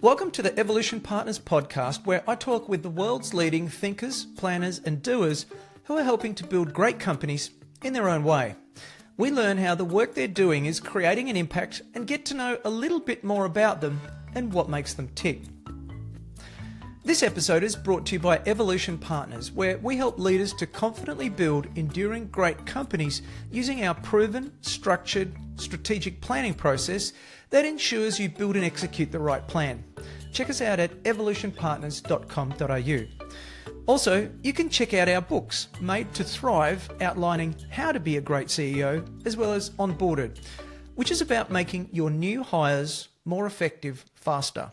Welcome to the Evolution Partners podcast, where I talk with the world's leading thinkers, planners, and doers who are helping to build great companies in their own way. We learn how the work they're doing is creating an impact and get to know a little bit more about them and what makes them tick. This episode is brought to you by Evolution Partners, where we help leaders to confidently build enduring great companies using our proven, structured, strategic planning process that ensures you build and execute the right plan. Check us out at evolutionpartners.com.au. Also, you can check out our books, Made to Thrive, outlining how to be a great CEO, as well as Onboarded, which is about making your new hires more effective faster.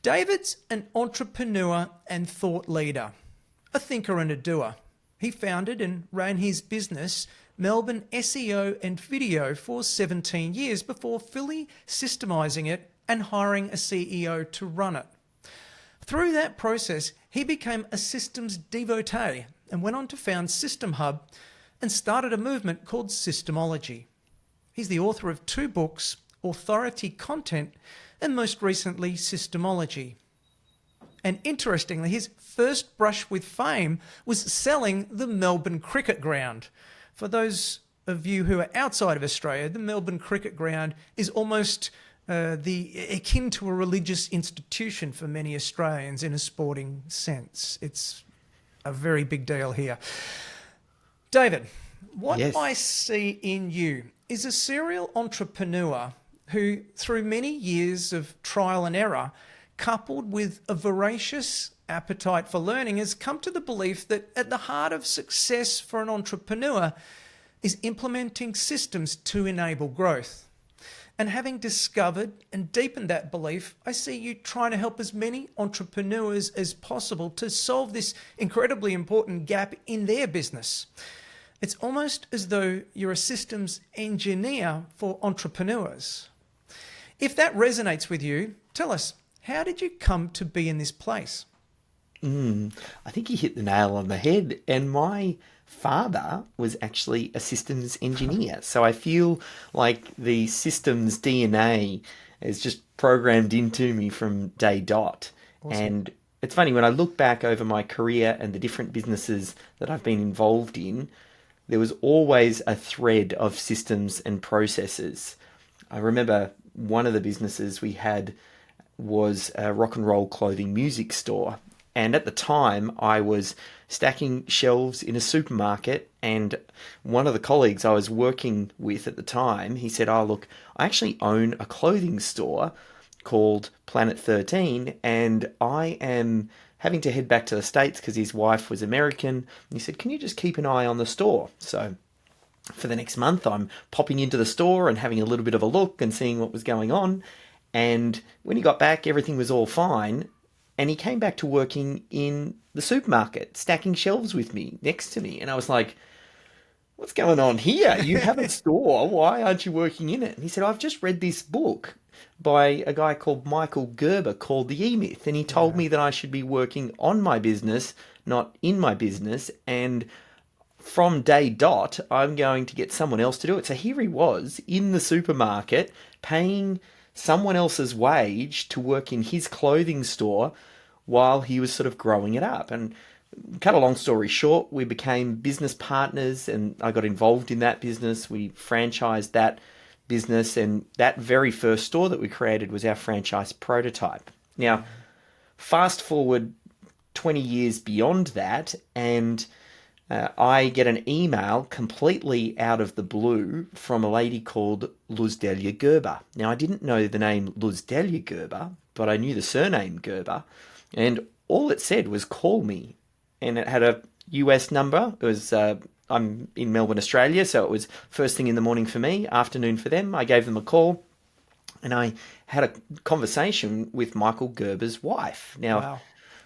David's an entrepreneur and thought leader, a thinker and a doer. He founded and ran his business, Melbourne SEO and Video, for 17 years before fully systemising it and hiring a CEO to run it. Through that process, he became a systems devotee and went on to found systemHUB and started a movement called SYSTEMology. He's the author of 2 books, Authority Content, and most recently, SYSTEMology. And interestingly, his first brush with fame was selling the Melbourne Cricket Ground. For those of you who are outside of Australia, the Melbourne Cricket Ground is almost akin to a religious institution for many Australians in a sporting sense. It's a very big deal here. David, what Yes. I see in you is a serial entrepreneur who, through many years of trial and error, coupled with a voracious appetite for learning, has come to the belief that at the heart of success for an entrepreneur is implementing systems to enable growth. And having discovered and deepened that belief, I see you trying to help as many entrepreneurs as possible to solve this incredibly important gap in their business. It's almost as though you're a systems engineer for entrepreneurs. If that resonates with you, tell us, how did you come to be in this place? I think you hit the nail on the head. And my father was actually a systems engineer. So I feel like the systems DNA is just programmed into me from day dot. Awesome. And it's funny, when I look back over my career and the different businesses that I've been involved in, there was always a thread of systems and processes. I remember one of the businesses we had was a rock and roll clothing music store. And at the time, I was stacking shelves in a supermarket, and one of the colleagues I was working with at the time, he said, "Oh, look, I actually own a clothing store called Planet 13, and I am having to head back to the States because his wife was American." And he said, "Can you just keep an eye on the store?" So for the next month, I'm popping into the store and having a little bit of a look and seeing what was going on. And when he got back, everything was all fine. And he came back to working in the supermarket, stacking shelves with me, next to me. And I was like, "What's going on here? You have a store. Why aren't you working in it?" And he said, "I've just read this book by a guy called Michael Gerber called The E-Myth. And he told me that I should be working on my business, not in my business. And from day dot, I'm going to get someone else to do it." So here he was in the supermarket paying someone else's wage to work in his clothing store while he was sort of growing it up. And cut a long story short, we became business partners, and I got involved in that business. We franchised that business, and that very first store that we created was our franchise prototype. Now, fast forward 20 years beyond that, and I get an email completely out of the blue from a lady called Delia Gerber. Now, I didn't know the name Delia Gerber, but I knew the surname Gerber. And all it said was, "Call me." And it had a US number. It was, I'm in Melbourne, Australia, so it was first thing in the morning for me, afternoon for them. I gave them a call, and I had a conversation with Michael Gerber's wife. Now, Wow.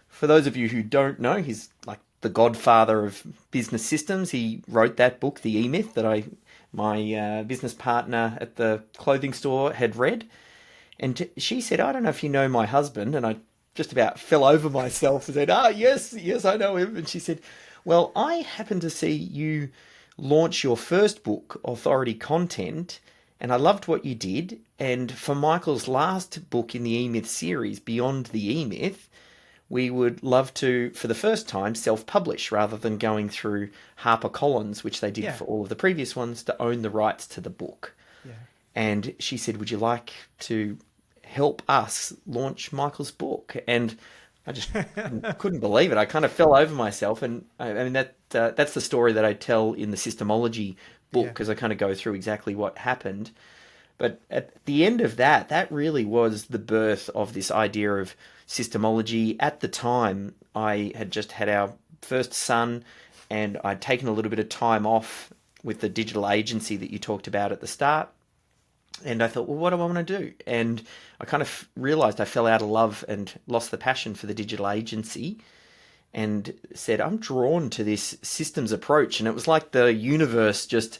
For those of you who don't know, he's like the godfather of business systems. He wrote that book, The E-Myth, that my business partner at the clothing store had read. And she said, "I don't know if you know my husband." And I just about fell over myself and said, yes, I know him." And she said, "Well, I happened to see you launch your first book, Authority Content, and I loved what you did. And for Michael's last book in the E-Myth series, Beyond the E-Myth, we would love to, for the first time, self-publish rather than going through HarperCollins, which they did Yeah. for all of the previous ones, to own the rights to the book. Yeah. And she said, would you like to help us launch Michael's book? And I just couldn't believe it. I kind of fell over myself. And I mean, that's the story that I tell in the Systemology book, because I kind of go through exactly what happened. But at the end of that, that really was the birth of this idea of Systemology. At the time, I had just had our first son, and I'd taken a little bit of time off with the digital agency that you talked about at the start. And I thought, well, what do I want to do? And I kind of realized I fell out of love and lost the passion for the digital agency, and said, I'm drawn to this systems approach. And it was like the universe just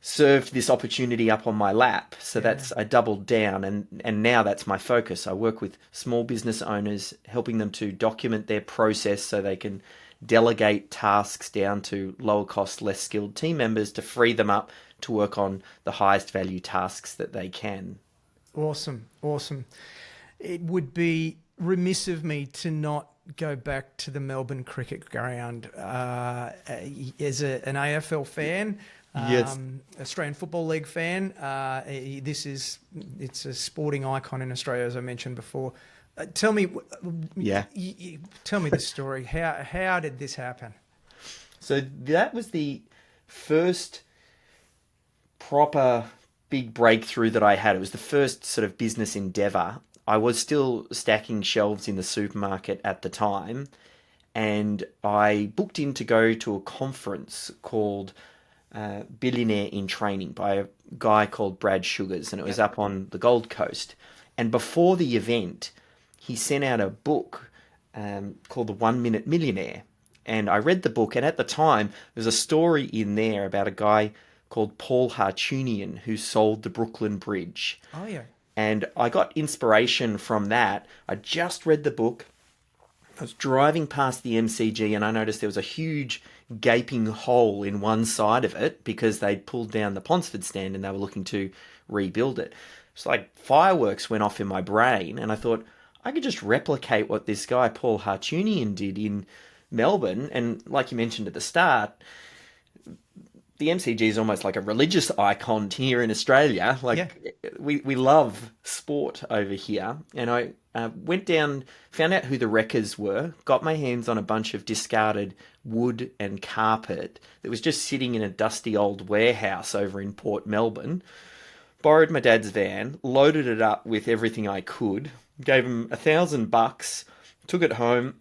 served this opportunity up on my lap. So I doubled down, and now that's my focus. I work with small business owners, helping them to document their process so they can delegate tasks down to lower cost, less skilled team members to free them up to work on the highest value tasks that they can. Awesome. It would be remiss of me to not go back to the Melbourne cricket ground as an AFL fan. Yes. Australian Football League fan. It's a sporting icon in Australia, as I mentioned before. Tell me, tell me the story. How did this happen? So that was the first proper big breakthrough that I had. It was the first sort of business endeavor. I was still stacking shelves in the supermarket at the time, and I booked in to go to a conference called Billionaire in Training by a guy called Brad Sugars, and it was up on the Gold Coast. And before the event, he sent out a book called The 1 Minute Millionaire. And I read the book, and at the time, there's a story in there about a guy called Paul Hartunian who sold the Brooklyn Bridge. Oh, yeah. And I got inspiration from that. I just read the book. I was driving past the MCG, and I noticed there was a huge gaping hole in one side of it because they'd pulled down the Ponsford stand and they were looking to rebuild it. It's like fireworks went off in my brain, and I thought I could just replicate what this guy Paul Hartunian did in Melbourne. And like you mentioned at the start, the MCG is almost like a religious icon here in Australia. We love sport over here. And I went down, found out who the wreckers were, got my hands on a bunch of discarded wood and carpet that was just sitting in a dusty old warehouse over in Port Melbourne, borrowed my dad's van, loaded it up with everything I could, gave him $1,000, took it home,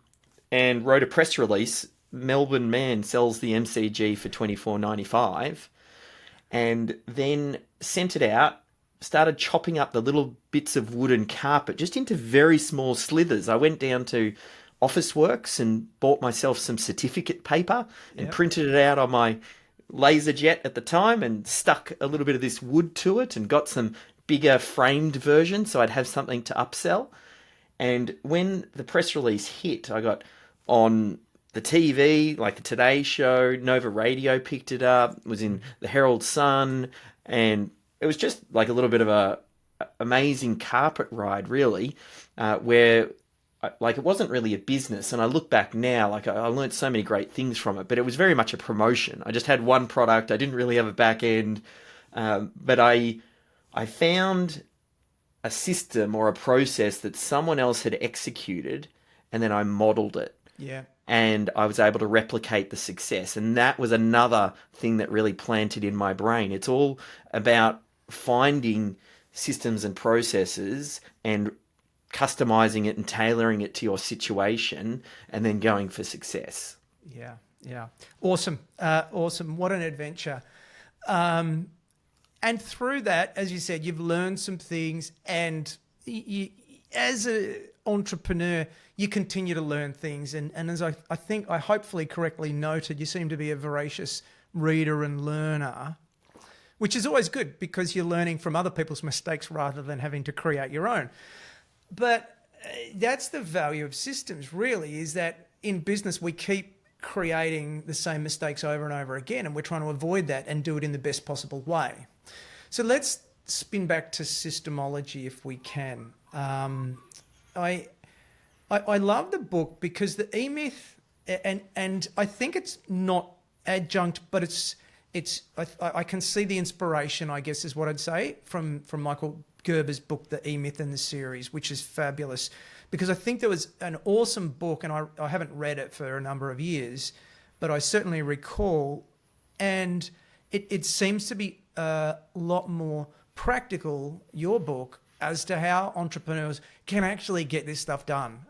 and wrote a press release. Melbourne man sells the MCG for $24.95, and then sent it out, started chopping up the little bits of wood and carpet just into very small slithers. I went down to Officeworks and bought myself some certificate paper and printed it out on my LaserJet at the time and stuck a little bit of this wood to it and got some bigger framed versions so I'd have something to upsell. And when the press release hit, I got on the TV, like the Today Show, Nova Radio picked it up, was in the Herald Sun, and it was just like a little bit of a amazing carpet ride, really, where like it wasn't really a business. And I look back now, like I learned so many great things from it, but it was very much a promotion. I just had one product. I didn't really have a back end, but I found a system or a process that someone else had executed, and then I modeled it. Yeah. And I was able to replicate the success. And that was another thing that really planted in my brain. It's all about finding systems and processes and customizing it and tailoring it to your situation and then going for success. Yeah. Awesome. Awesome. What an adventure. And through that, as you said, you've learned some things, and you, as an entrepreneur, you continue to learn things. And as I think I hopefully correctly noted, you seem to be a voracious reader and learner, which is always good because you're learning from other people's mistakes rather than having to create your own. But that's the value of systems, really, is that in business we keep creating the same mistakes over and over again, and we're trying to avoid that and do it in the best possible way. So let's spin back to systemology if we can. I love the book because the E-myth, and I think it's not adjunct, but I can see the inspiration, I guess is what I'd say, from Michael Gerber's book, The E-myth and the Series, which is fabulous. Because I think there was an awesome book, and I haven't read it for a number of years, but I certainly recall, and it seems to be a lot more practical, your book, as to how entrepreneurs can actually get this stuff done,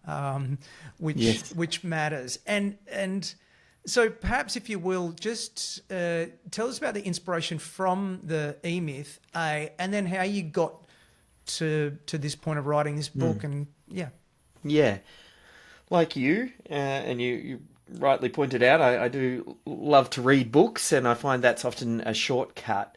which matters. And so perhaps, if you will, just tell us about the inspiration from the E-myth, and then how you got to this point of writing this book. And Yeah, like you, and you rightly pointed out, I do love to read books, and I find that's often a shortcut.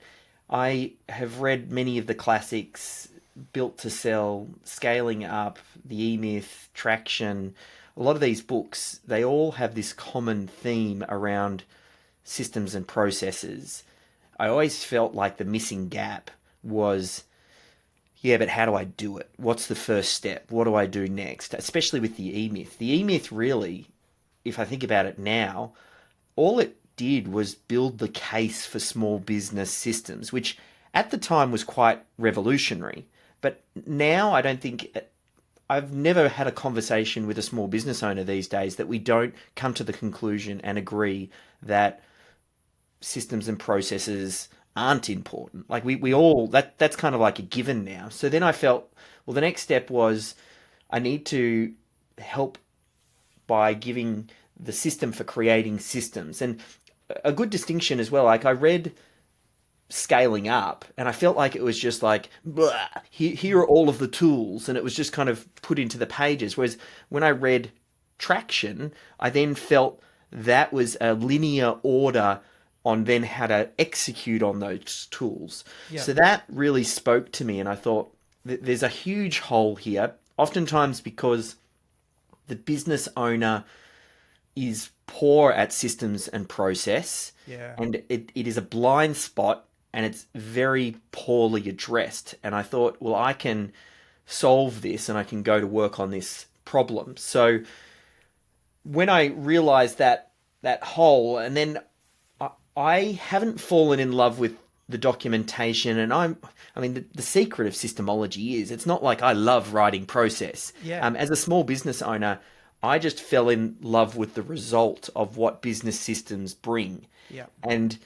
I have read many of the classics, Built to Sell, Scaling Up, The E-myth, Traction. A lot of these books, they all have this common theme around systems and processes. I always felt like the missing gap was, yeah, but how do I do it? What's the first step? What do I do next? Especially with the E-myth. The E-myth really, if I think about it now, all it did was build the case for small business systems, which at the time was quite revolutionary. But now I don't think, I've never had a conversation with a small business owner these days that we don't come to the conclusion and agree that systems and processes aren't important. Like we all, that's kind of like a given now. So then I felt, well, the next step was I need to help by giving the system for creating systems. And a good distinction as well, like I read Scaling Up and I felt like it was just like, blah, here are all of the tools, and it was just kind of put into the pages. Whereas when I read Traction, I then felt that was a linear order on then how to execute on those tools. Yeah. So that really spoke to me, and I thought there's a huge hole here, oftentimes because the business owner is poor at systems and process, and it is a blind spot, and it's very poorly addressed. And I thought, well, I can solve this, and I can go to work on this problem. So when I realized that hole, and then I haven't fallen in love with the documentation, and the secret of systemology is it's not like I love writing process. As a small business owner, I just fell in love with the result of what business systems bring. And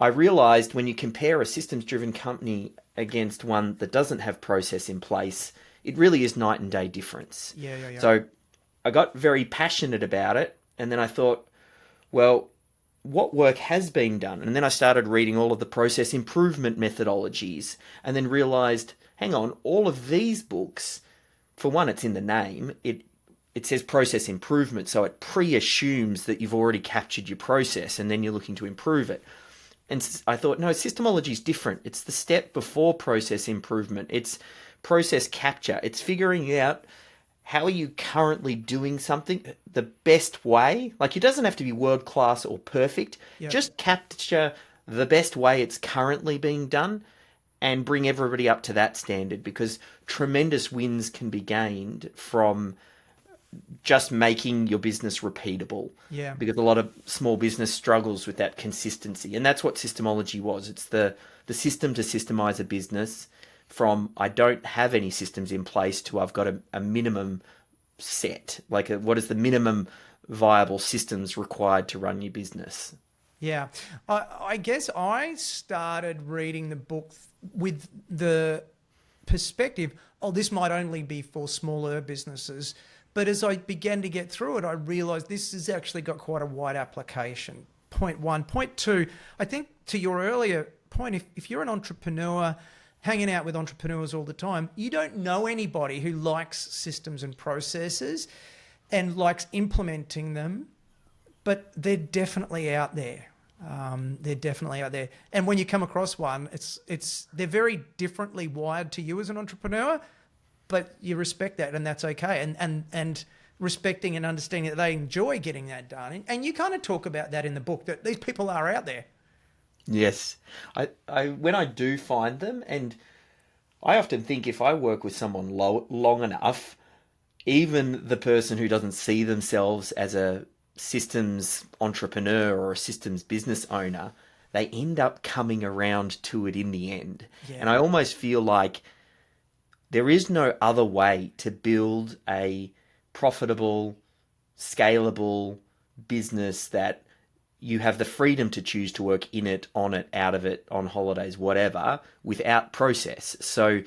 I realized when you compare a systems-driven company against one that doesn't have process in place, it really is night and day difference. So I got very passionate about it, and then I thought, well, what work has been done? And then I started reading all of the process improvement methodologies, and then realized, hang on, all of these books, for one, it's in the name, it says process improvement, so it pre-assumes that you've already captured your process and then you're looking to improve it. And I thought, no, systemology is different. It's the step before process improvement. It's process capture. It's figuring out how are you currently doing something the best way. Like, it doesn't have to be world class or perfect. Just capture the best way it's currently being done and bring everybody up to that standard, because tremendous wins can be gained from just making your business repeatable. Because a lot of small business struggles with that consistency. And that's what systemology was. It's the system to systemize a business from I don't have any systems in place to I've got a minimum set. Like, what is the minimum viable systems required to run your business? I guess I started reading the book with the perspective, this might only be for smaller businesses. But as I began to get through it, I realised this has actually got quite a wide application. Point one. Point two, I think to your earlier point, if you're an entrepreneur hanging out with entrepreneurs all the time, you don't know anybody who likes systems and processes and likes implementing them, but they're definitely out there. They're definitely out there. And when you come across one, they're very differently wired to you as an entrepreneur, but you respect that, and that's okay. And respecting and understanding that they enjoy getting that done. And you kind of talk about that in the book, that these people are out there. Yes. I when I do find them, and I often think if I work with someone long enough, even the person who doesn't see themselves as a systems entrepreneur or a systems business owner, they end up coming around to it in the end. And I Yeah. almost feel like there is no other way to build a profitable, scalable business that you have the freedom to choose to work in it, on it, out of it, on holidays, whatever, without process. So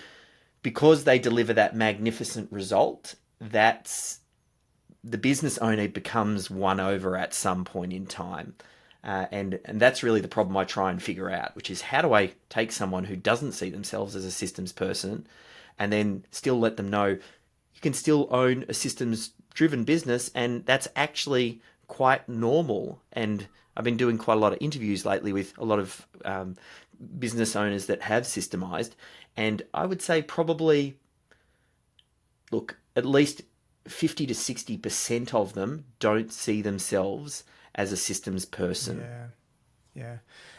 because they deliver that magnificent result, that's the business owner becomes won over at some point in time. And that's really the problem I try and figure out, which is how do I take someone who doesn't see themselves as a systems person and then still let them know you can still own a systems driven business, and that's actually quite normal. And I've been doing quite a lot of interviews lately with a lot of business owners that have systemized, and I would say probably, look, at least 50 to 60% of them don't see themselves as a systems person. Yeah. Yeah.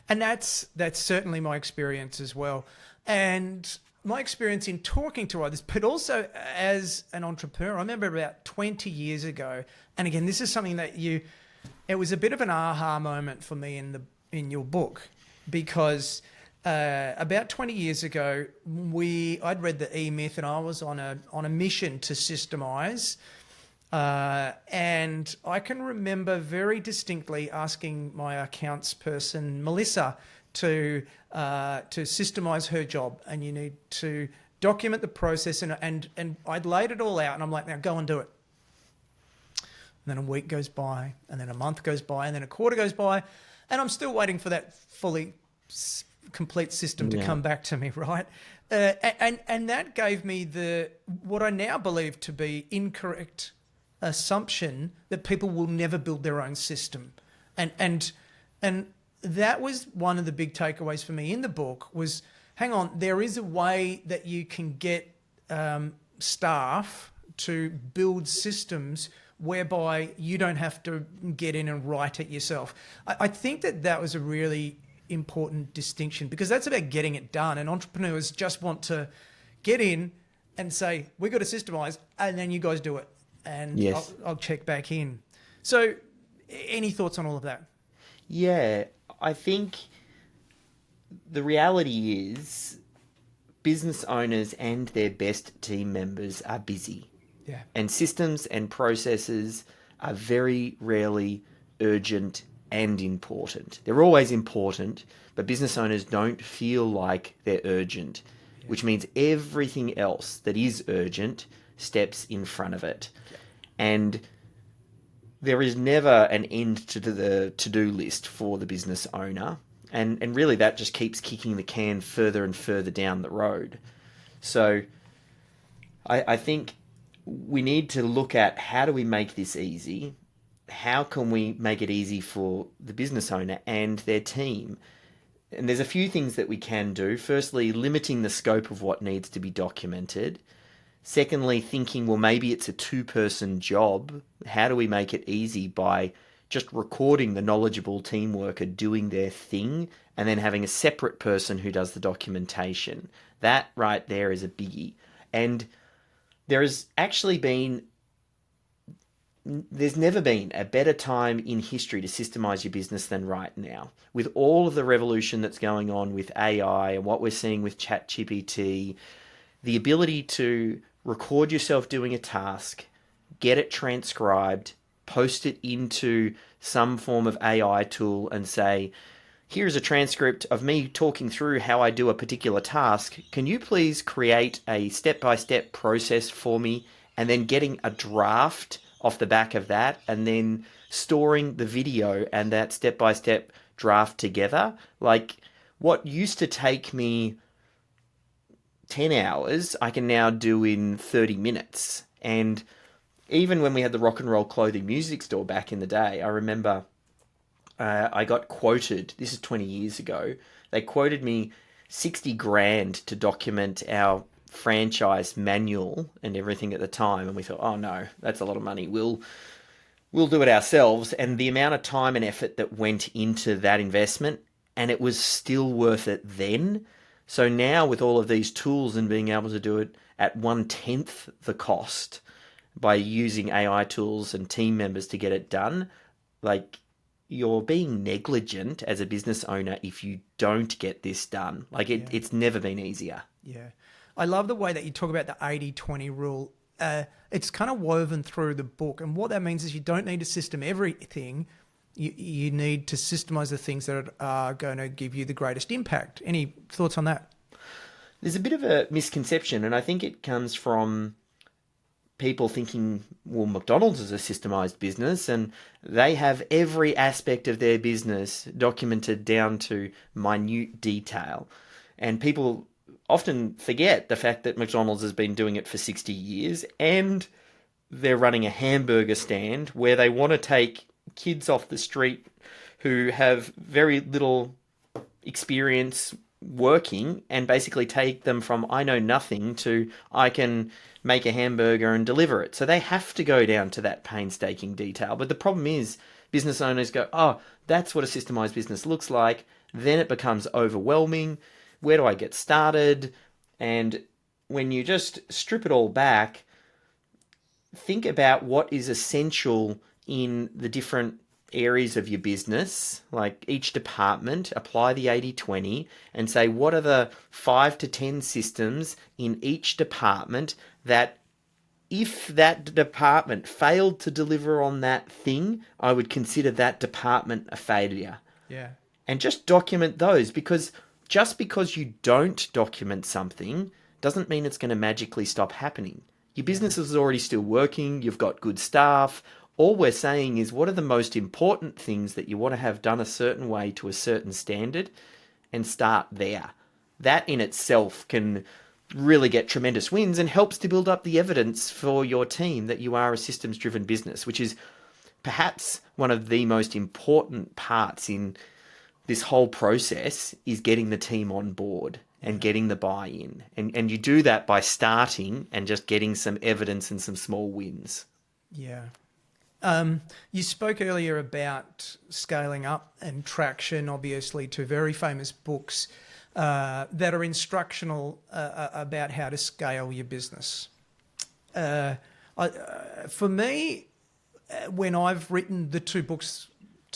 And that's certainly my experience as well. And my experience in talking to others, but also as an entrepreneur. I remember about 20 years ago, and again, this is something that it was a bit of an aha moment for me in your book, because about 20 years ago, I'd read the E-Myth, and I was on a mission to systemize. And I can remember very distinctly asking my accounts person, Melissa, to systemize her job, and you need to document the process, and I'd laid it all out, and I'm like, now go and do it. And then a week goes by, and then a month goes by, and then a quarter goes by, and I'm still waiting for that fully complete system to come back to me, right? And that gave me what I now believe to be incorrect assumption that people will never build their own system. And that was one of the big takeaways for me in the book was, hang on, there is a way that you can get staff to build systems whereby you don't have to get in and write it yourself. I think that was a really important distinction, because that's about getting it done. And entrepreneurs just want to get in and say, we got to systemize, and then you guys do it. And Yes. I'll check back in. So any thoughts on all of that? Yeah, I think the reality is business owners and their best team members are busy. Yeah. And systems and processes are very rarely urgent and important. They're always important, but business owners don't feel like they're urgent, which means everything else that is urgent steps in front of it. Yeah. And there is never an end to the to-do list for the business owner. And really that just keeps kicking the can further and further down the road. So I think we need to look at, how do we make this easy? How can we make it easy for the business owner and their team? And there's a few things that we can do. Firstly, limiting the scope of what needs to be documented. Secondly, thinking, well, maybe it's a two-person job. How do we make it easy by just recording the knowledgeable team worker doing their thing and then having a separate person who does the documentation? That right there is a biggie. And there's never been a better time in history to systemize your business than right now. With all of the revolution that's going on with AI and what we're seeing with ChatGPT, the ability to record yourself doing a task, get it transcribed, post it into some form of AI tool and say, here's a transcript of me talking through how I do a particular task. Can you please create a step-by-step process for me? And then getting a draft off the back of that, and then storing the video and that step-by-step draft together. Like, what used to take me 10 hours, I can now do in 30 minutes. And even when we had the rock and roll clothing music store back in the day, I remember I got quoted, this is 20 years ago, they quoted me 60 grand to document our franchise manual and everything at the time. And we thought, oh no, that's a lot of money. We'll do it ourselves. And the amount of time and effort that went into that investment, and it was still worth it then. So now with all of these tools and being able to do it at 1/10 the cost by using AI tools and team members to get it done, like, you're being negligent as a business owner if you don't get this done. Like, it's never been easier. Yeah. I love the way that you talk about the 80-20 rule. It's kind of woven through the book. And what that means is you don't need to system everything. You need to systemize the things that are going to give you the greatest impact. Any thoughts on that? There's a bit of a misconception, and I think it comes from people thinking, well, McDonald's is a systemized business and they have every aspect of their business documented down to minute detail. And people often forget the fact that McDonald's has been doing it for 60 years and they're running a hamburger stand where they want to take kids off the street who have very little experience working and basically take them from I know nothing to I can make a hamburger and deliver it. So they have to go down to that painstaking detail. But the problem is business owners go, oh, that's what a systemized business looks like. Then it becomes overwhelming. Where do I get started? And when you just strip it all back, think about what is essential in the different areas of your business, like each department, apply the 80-20 and say, what are the 5 to 10 systems in each department that if that department failed to deliver on that thing, I would consider that department a failure. Yeah. And just document those, because just because you don't document something doesn't mean it's going to magically stop happening. Your business is already still working, you've got good staff. All we're saying is what are the most important things that you want to have done a certain way to a certain standard, and start there. That in itself can really get tremendous wins and helps to build up the evidence for your team that you are a systems-driven business, which is perhaps one of the most important parts in this whole process, is getting the team on board and getting the buy-in. And you do that by starting and just getting some evidence and some small wins. Yeah. You spoke earlier about scaling up and traction, obviously, two very famous books that are instructional about how to scale your business. For me, when I've written the 2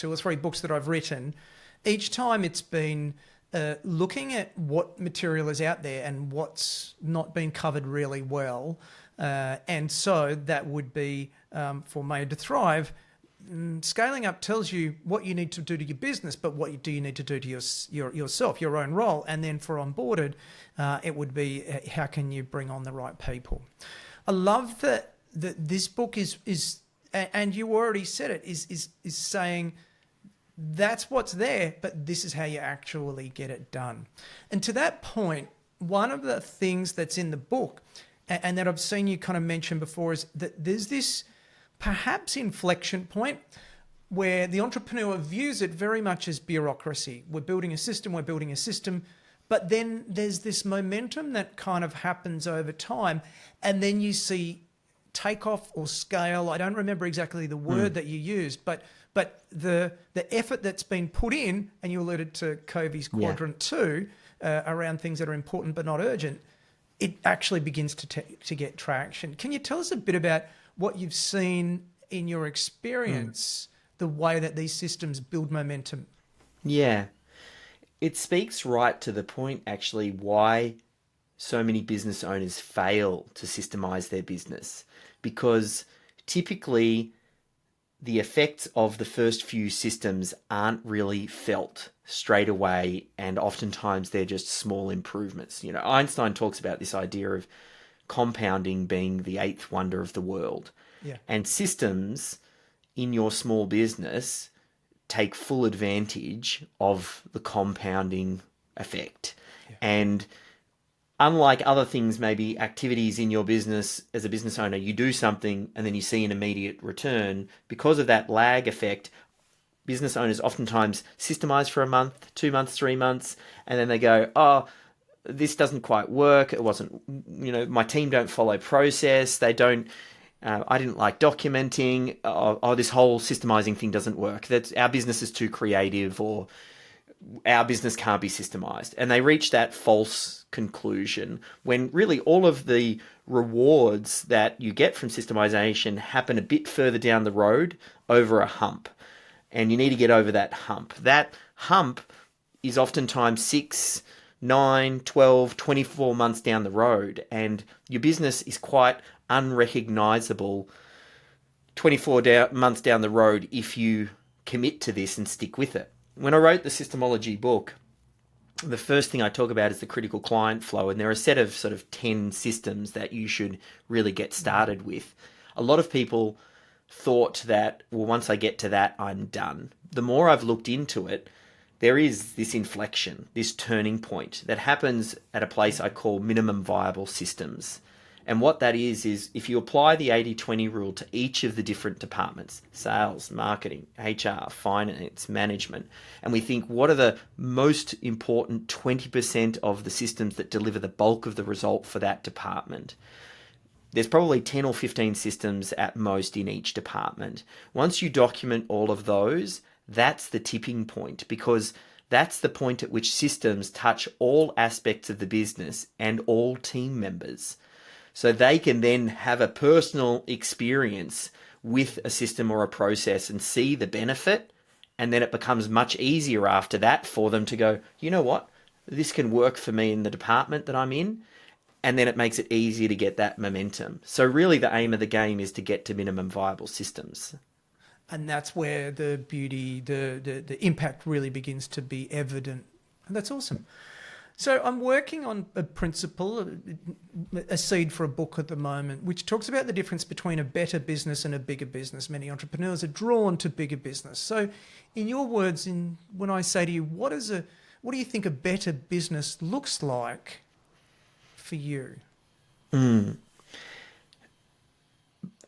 or 3 books that I've written, each time it's been looking at what material is out there and what's not been covered really well. And so that would be, for Made to Thrive, scaling up tells you what you need to do to your business, but what do you need to do to yourself, your own role. And then for Onboarded, it would be how can you bring on the right people. I love that this book is, and you already said it, is saying that's what's there, but this is how you actually get it done. And to that point, one of the things that's in the book and that I've seen you kind of mention before is that there's this perhaps inflection point where the entrepreneur views it very much as bureaucracy. We're building a system, but then there's this momentum that kind of happens over time, and then you see takeoff or scale. I don't remember exactly the word that you used, but the effort that's been put in, and you alluded to Covey's quadrant 2 around things that are important but not urgent, it actually begins to get traction. Can you tell us a bit about what you've seen in your experience, the way that these systems build momentum? Yeah. It speaks right to the point, actually, why so many business owners fail to systemize their business. Because typically the effects of the first few systems aren't really felt straight away, and oftentimes they're just small improvements. You know, Einstein talks about this idea of compounding being the 8th wonder of the world. Yeah. And systems in your small business take full advantage of the compounding effect. Yeah. And unlike other things, maybe activities in your business as a business owner, you do something and then you see an immediate return. Because of that lag effect, business owners oftentimes systemize for a month, 2 months, 3 months, and then they go, oh, this doesn't quite work. It wasn't, my team don't follow process. They don't, I didn't like documenting. This whole systemizing thing doesn't work. Our business is too creative, or our business can't be systemized. And they reach that false conclusion when really all of the rewards that you get from systemization happen a bit further down the road over a hump. And you need to get over that hump. That hump is oftentimes 6, 9, 12, 24 months down the road. And your business is quite unrecognizable 24 months down the road if you commit to this and stick with it. When I wrote the SYSTEMology book, the first thing I talk about is the critical client flow, and there are a set of sort of 10 systems that you should really get started with. A lot of people thought that, well, once I get to that, I'm done. The more I've looked into it, there is this inflection, this turning point that happens at a place I call minimum viable systems. And what that is if you apply the 80-20 rule to each of the different departments, sales, marketing, HR, finance, management, and we think what are the most important 20% of the systems that deliver the bulk of the result for that department, there's probably 10 or 15 systems at most in each department. Once you document all of those, that's the tipping point, because that's the point at which systems touch all aspects of the business and all team members. So they can then have a personal experience with a system or a process and see the benefit. And then it becomes much easier after that for them to go, you know what, this can work for me in the department that I'm in. And then it makes it easier to get that momentum. So really the aim of the game is to get to minimum viable systems. And that's where the beauty, the impact really begins to be evident. And that's awesome. So I'm working on a principle, a seed for a book at the moment, which talks about the difference between a better business and a bigger business. Many entrepreneurs are drawn to bigger business. So in your words, when I say to you, what do you think a better business looks like for you?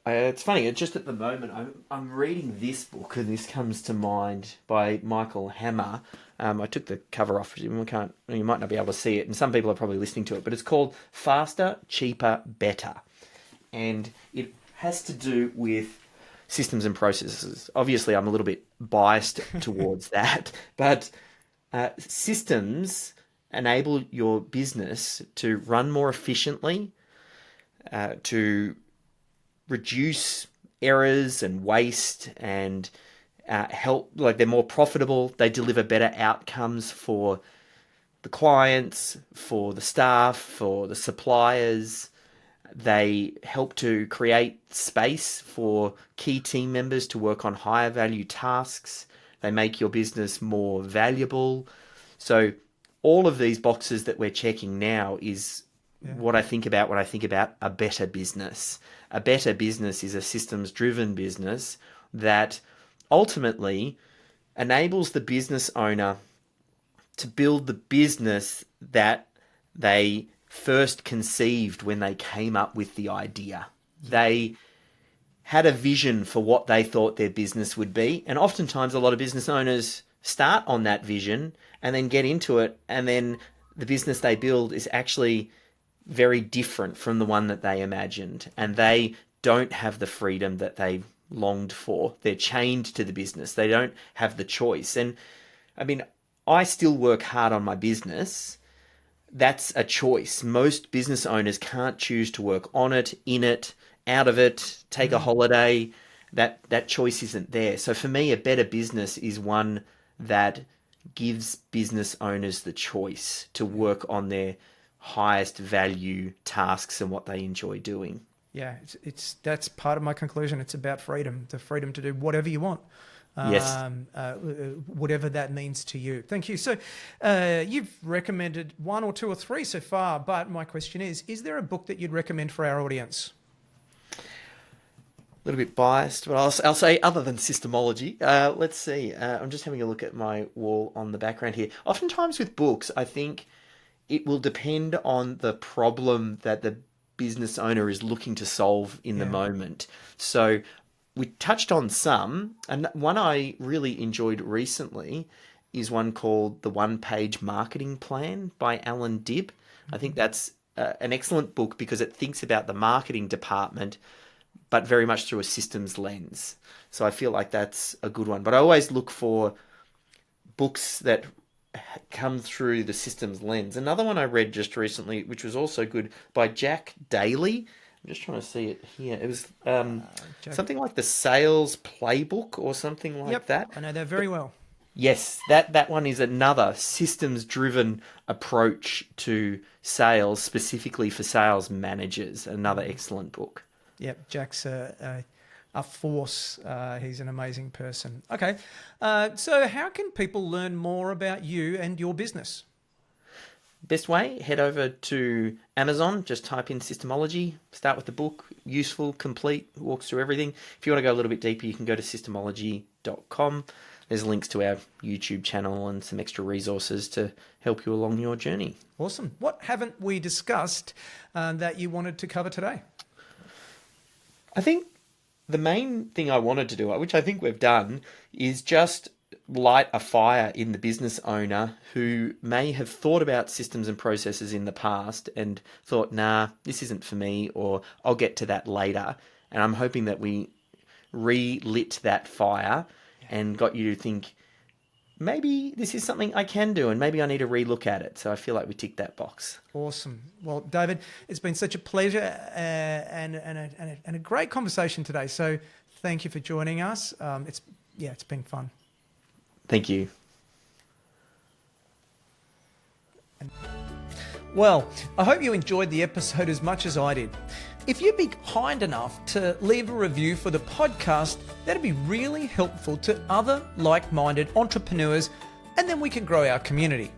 It's funny, just at the moment, I'm reading this book, and this comes to mind by Michael Hammer. I took the cover off. You might not be able to see it, and some people are probably listening to it, but it's called Faster, Cheaper, Better. And it has to do with systems and processes. Obviously, I'm a little bit biased towards that, but systems enable your business to run more efficiently, to reduce errors and waste, and help, like they're more profitable. They deliver better outcomes for the clients, for the staff, for the suppliers. They help to create space for key team members to work on higher value tasks. They make your business more valuable. So all of these boxes that we're checking now is what I think about when I think about a better business. A better business is a systems-driven business that ultimately enables the business owner to build the business that they first conceived when they came up with the idea. They had a vision for what they thought their business would be. And oftentimes a lot of business owners start on that vision and then get into it, and then the business they build is actually very different from the one that they imagined, and they don't have the freedom that they longed for. They're chained to the business. They don't have the choice. And I mean, I still work hard on my business. That's a choice. Most business owners can't choose to work on it, in it, out of it, take a holiday. That choice isn't there. So for me, a better business is one that gives business owners the choice to work on their highest value tasks and what they enjoy doing. Yeah, that's part of my conclusion. It's about freedom, the freedom to do whatever you want. Yes. Whatever that means to you. Thank you. So you've recommended one or two or three so far, but my question is there a book that you'd recommend for our audience? A little bit biased, but I'll say other than systemology. Let's see. I'm just having a look at my wall on the background here. Oftentimes with books, I think it will depend on the problem that the business owner is looking to solve in the moment. So we touched on some, and one I really enjoyed recently is one called The One-Page Marketing Plan by Alan Dibb. I think that's an excellent book because it thinks about the marketing department, but very much through a systems lens. So I feel like that's a good one. But I always look for books that come through the systems lens. Another one I read just recently, which was also good, by Jack Daly. I'm just trying to see it here. It was something like the Sales Playbook or something like that. I know that very well. Yes, that one is another systems-driven approach to sales, specifically for sales managers. Another excellent book. Yep, Jack's a force. He's an amazing person. Okay, so how can people learn more about you and your business? Best way, head over to Amazon, just type in Systemology, start with the book, useful, complete, walks through everything. If you want to go a little bit deeper, you can go to systemology.com. There's links to our YouTube channel and some extra resources to help you along your journey. Awesome. What haven't we discussed that you wanted to cover today? I think the main thing I wanted to do, which I think we've done, is just light a fire in the business owner who may have thought about systems and processes in the past and thought, nah, this isn't for me, or I'll get to that later. And I'm hoping that we relit that fire and got you to think, maybe this is something I can do and maybe I need to relook at it. So I feel like we ticked that box. Awesome. Well, David, it's been such a pleasure and a great conversation today. So thank you for joining us. It's been fun. Thank you. Well, I hope you enjoyed the episode as much as I did. If you'd be kind enough to leave a review for the podcast, that'd be really helpful to other like-minded entrepreneurs, and then we can grow our community.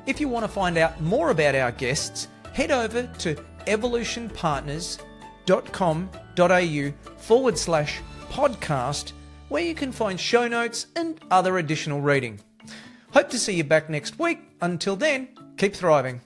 If you want to find out more about our guests, head over to evolutionpartners.com.au/podcast, where you can find show notes and other additional reading. Hope to see you back next week. Until then, keep thriving.